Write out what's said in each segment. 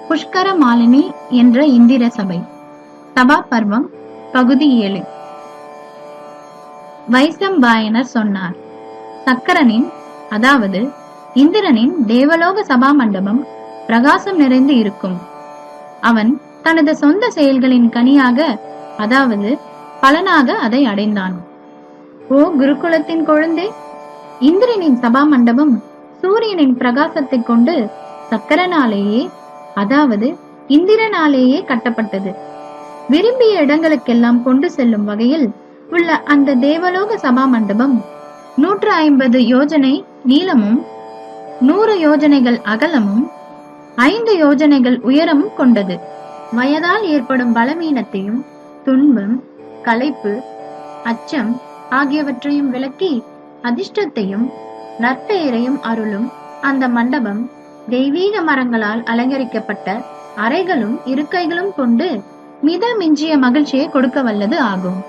புஷ்கர மாலினி என்ற இந்திர சபை. சபா பர்வம் பகுதி 7. வைசம்பாயனர் சொன்னார். சக்கரனின், அதாவது இந்திரனின் தேவலோக சபா மண்டபம் பிரகாசம் நிறைந்து இருக்கும். அவன் தனது சொந்த செயல்களின் கனியாக, அதாவது பலனாக அதை அடைந்தான். ஓ குருகுலத்தின் குழந்தை, இந்திரனின் சபா மண்டபம் சூரியனின் பிரகாசத்தை கொண்டு சக்கரனாலேயே, அதாவது இந்திரனாலேயே கட்டப்பட்டது. விரும்பிய இடங்களுக்கெல்லாம் கொண்டு செல்லும் வகையில் உள்ள அந்த தேவலோக சபா மண்டபம் 150 யோஜனை நீளமும் 100 யோஜனைகள் அகலமும் 5 யோஜனைகள் உயரமும் கொண்டது. வயதால் ஏற்படும் பலவீனத்தையும் துன்பம், களைப்பு, அச்சம் ஆகியவற்றையும் விலக்கி அதிர்ஷ்டத்தையும் நற்பெயரையும் அருளும் அந்த மண்டபம் தெய்வீக மரங்களால் அலங்கரிக்கப்பட்ட அறைகளும் இருக்கைகளும் கொண்டு மித மிஞ்சிய மகிழ்ச்சியை கொடுக்க வல்லது ஆகும்.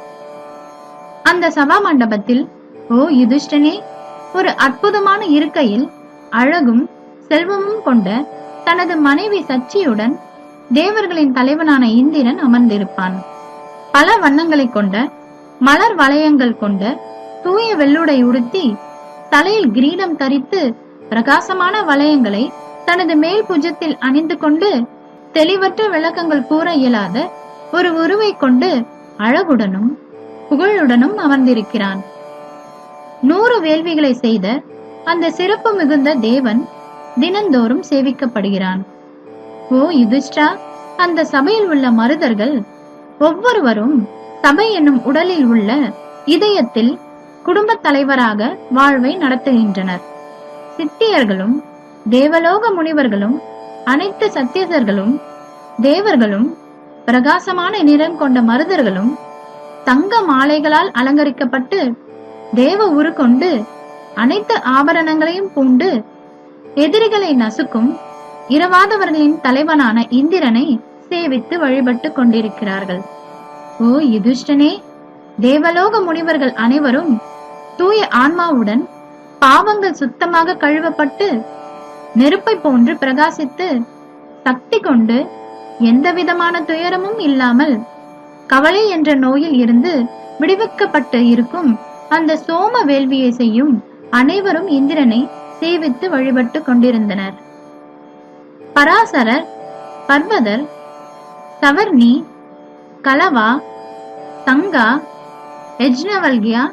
அந்த சபா மண்டபத்தில் ஓ யுதிஷ்டனே, ஒரு அற்புதமான இருக்கையில் அழகும் செல்வமும் கொண்ட தனது மனைவி சச்சியுடன் தேவர்களின் தலைவனான இந்திரன் அமர்ந்திருப்பான். பல வண்ணங்களை கொண்ட மலர் வளையங்கள் கொண்ட தூய வெள்ளுடை உடுத்தி தலையில் கிரீடம் தரித்து பிரகாசமான வளையங்களை தனது மேல் புஜத்தில் அணிந்து கொண்டு தெளிவற்ற விளக்கங்கள் கூற இயலாத ஒரு உருவை கொண்டு அழகுடனும் புகழுடனும் அமர்ந்திருக்கிறான். 100 வேள்விகளை செய்த அந்த சிறப்பு மிகுந்த தேவன் தினந்தோறும் சேவிக்கப்படுகிறான். ஓ யுதிஷ்டா, அந்த சபையில் உள்ள மருதர்கள் ஒவ்வொருவரும் சபை என்னும் உடலில் உள்ள இதயத்தில் குடும்ப தலைவராக வாழ்வை நடத்துகின்றனர். சித்தியர்களும் தேவலோக முனிவர்களும் அனைத்து சத்தியசர்களும் தேவர்களும் பிரகாசமான நிறம் கொண்ட மருதர்களும் தங்க மாலைகளால் அலங்கரிக்கப்பட்டு தேவ உரு கொண்டு அனைத்து ஆபரணங்களையும் பூண்டு எதிரிகளை நசுக்கும் இரவாதவர்களின் தலைவனான இந்திரனை சேவித்து வழிபட்டு கொண்டிருக்கிறார்கள். ஓ யுதிஷ்டனே, தேவலோக முனிவர்கள் அனைவரும் தூய ஆன்மாவுடன் பாவங்கள் சுத்தமாக கழுவப்பட்டு நெருப்பை போன்று பிரகாசித்து சக்தி கொண்டு எந்த விதமான துயரமும் இல்லாமல் கவலை என்ற நோயில் இருந்து விடுவிக்கப்பட்டு இருக்கும் அந்த சோம வேள்வியை செய்யும் அனைவரும் இந்திரனை சேவித்து வழிபட்டு கொண்டிருந்தனர். பராசரர், பர்வதர், சவர்ணி, கலவா, சங்கா, யஜ்னவல்கியா,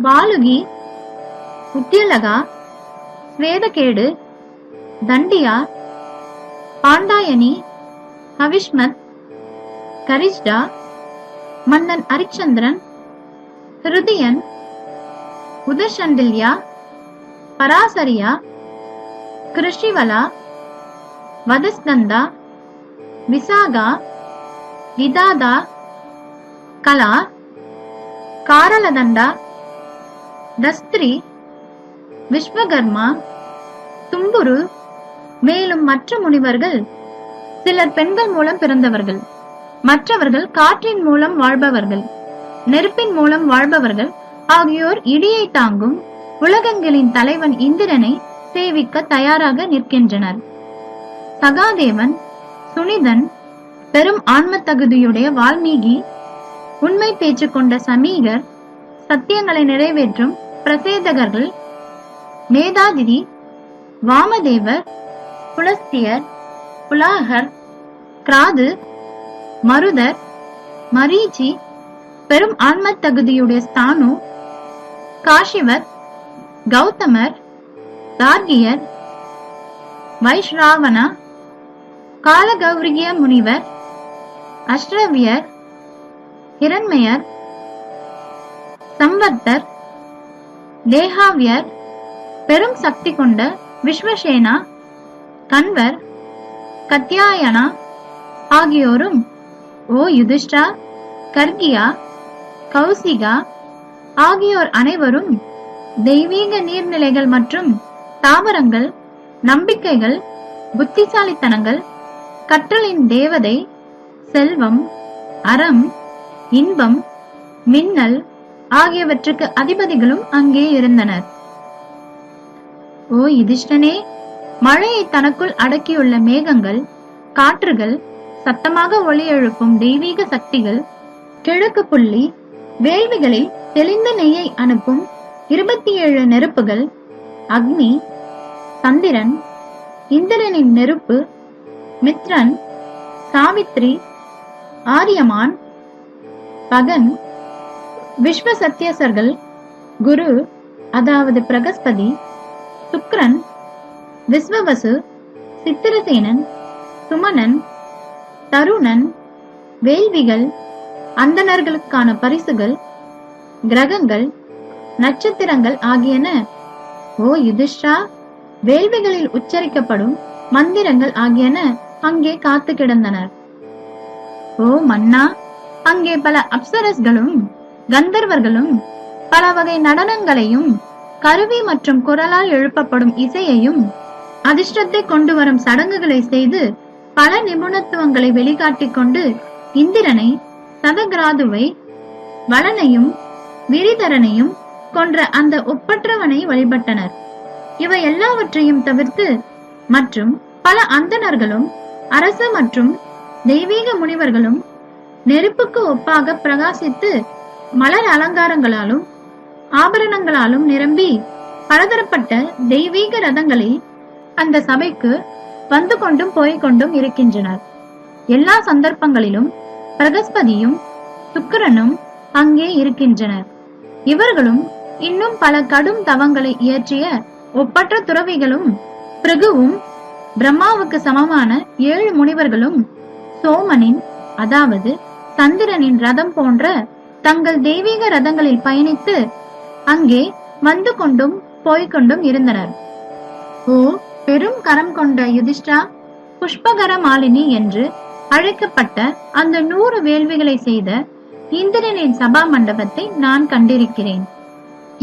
வாலுகி, உத்தியலகா, ஸ்வேதகேடு, தண்டியா, பாண்டாயனி, அவிஷ்மத், கரிஷ்டா, மன்னன் அரிச்சந்திரன், ஹிருதியன், உதஷண்டில்யா, பராசரியா, கிருஷிவலா, வதஸ்கந்தா, விசாகா, விதாதா, கலா, காரலதண்டா, தஸ்திரி, விஸ்வகர்மா, தும்புரு, மேலும் மற்ற முனிவர்கள் சிலர் பெண்கள் மூலம் பிறந்தவர்கள், மற்றவர்கள் காற்றின் மூலம் வாழ்பவர்கள், நெருப்பின் மூலம் வாழ்பவர்கள் ஆகியோர் இடியை தாங்கும் உலகங்களின் தலைவன் இந்திரனை சேவிக்க தயாராக நிற்கின்றனர். சகாதேவன், சுனிதன், பெரும் ஆன்ம தகுதியுடைய வால்மீகி, உண்மை பேச்சு கொண்ட சமீகர், சத்தியங்களை நிறைவேற்றும் பிரசேதகர்கள், மேதாதிரி, வாமதேவர், புலஸ்தியர், புலாகர், கிராது, மருதர், மரீச்சி, பெரும் ஆன்ம தகுதியுடைய ஸ்தானு, காஷிவர், கௌதமர், தார்கியர், வைஷ்ராவணா, காலகௌரிகிய முனிவர், அஷ்ரவியர், ஹிரண்மயர், சம்வர்த்தர், தேகாவியர், பெரும் சக்தி கொண்ட விஸ்வசேனா, கன்வர், கத்யாயனா ஆகியோரும் ஓ யுதிஷ்டா, கர்கியா, கௌசிகா ஆகியோர் அனைவரும் தெய்வீக நீர்நிலைகள் மற்றும் தாவரங்கள், நம்பிக்கைகள், புத்திசாலித்தனங்கள், கற்றலின் தேவதை, செல்வம், அறம், இன்பம், மின்னல் ஆகியவற்றுக்கு அதிபதிகளும் அங்கே இருந்தனர். ஓ யுதிஷ்டனே, மழையை தனக்குள் அடக்கியுள்ள மேகங்கள் காற்றுகள், சத்தமாக ஒலி எழுப்பும் தெய்வீக சக்திகள், கிழக்கு புள்ளி, வேள்விகளில் தெளிந்த நெய்யை அனுப்பும் 27 நெருப்புகள், அக்னி, சந்திரன், இந்திரனின் நெருப்பு, மித்ரன், சாவித்ரி, ஆரியமான், பகன், விஸ்வ சத்தியசர்கள், குரு அதாவது பிரகஸ்பதி, சுக்ரன், விஸ்வவசு, சித்திரசேனன், சுமனன், தருணன், வேள்விகள், அந்தணர்களுக்கான பரிசுகள், கிரகங்கள், நட்சத்திரங்கள் ஆகியன ஓ யுதிஷ்டா, வேள்விகளில் உச்சரிக்கப்படும் மந்திரங்கள் ஆகியன அங்கே காத்து கிடந்தனர். ஓ மன்னா, அங்கே பல அப்சரஸ்களும் கந்தர்வர்களும் பல வகை நடனங்களையும் கருவி மற்றும் குரலால் எழுப்பப்படும் இசையையும் அதிர்ஷ்டத்தை கொண்டு வரும் சடங்குகளை செய்து பல நிபுணத்துவங்களை வெளிக்காட்டிக் கொண்டு இந்திரனை, சதகிராதுவை, வளனையும் விரிதரனையும் கொன்ற அந்த ஒப்பற்றவனை வழிபட்டனர். இவை எல்லாவற்றையும் தவிர்த்து மற்றும் பல அந்தணர்களும் அரசு மற்றும் தெய்வீக முனிவர்களும் நெருப்புக்கு ஒப்பாக பிரகாசித்து மலர் அலங்காரங்களாலும் ஆபரணங்களாலும் நிரம்பி பலதரப்பட்ட தெய்வீக ரதங்களில் அந்த சபைக்கு வந்து கொண்டும் போய்கொண்டும் இருக்கின்றனர். எல்லா சந்தர்ப்பங்களிலும் பிரகஸ்பதியும் சுக்கிரனும் அங்கே இருக்கின்றனர். இவர்களும் இன்னும் பல கடும் தவங்களை இயற்றிய ஒப்பற்ற துறவிகளும் பிருகுவும் பிரம்மாவுக்கு சமமான 7 முனிவர்களும் சோமனின் அதாவது சந்திரனின் ரதம் போன்ற தங்கள் தெய்வீக ரதங்களில் பயணித்து அங்கே வந்து கொண்டும் போய்கொண்டும் இருந்தனர். ஓ பெரும் கரம் கொண்ட யுதிஷ்டா, புஷ்பகர மாலினி என்று அழைக்கப்பட்ட அந்த 100 வேள்விகளை செய்த இந்திரனின் சபா மண்டபத்தை நான் கண்டிருக்கிறேன்.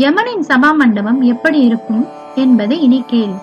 யமனின் சபா மண்டபம் எப்படி இருக்கும் என்பதை இனி கேள்.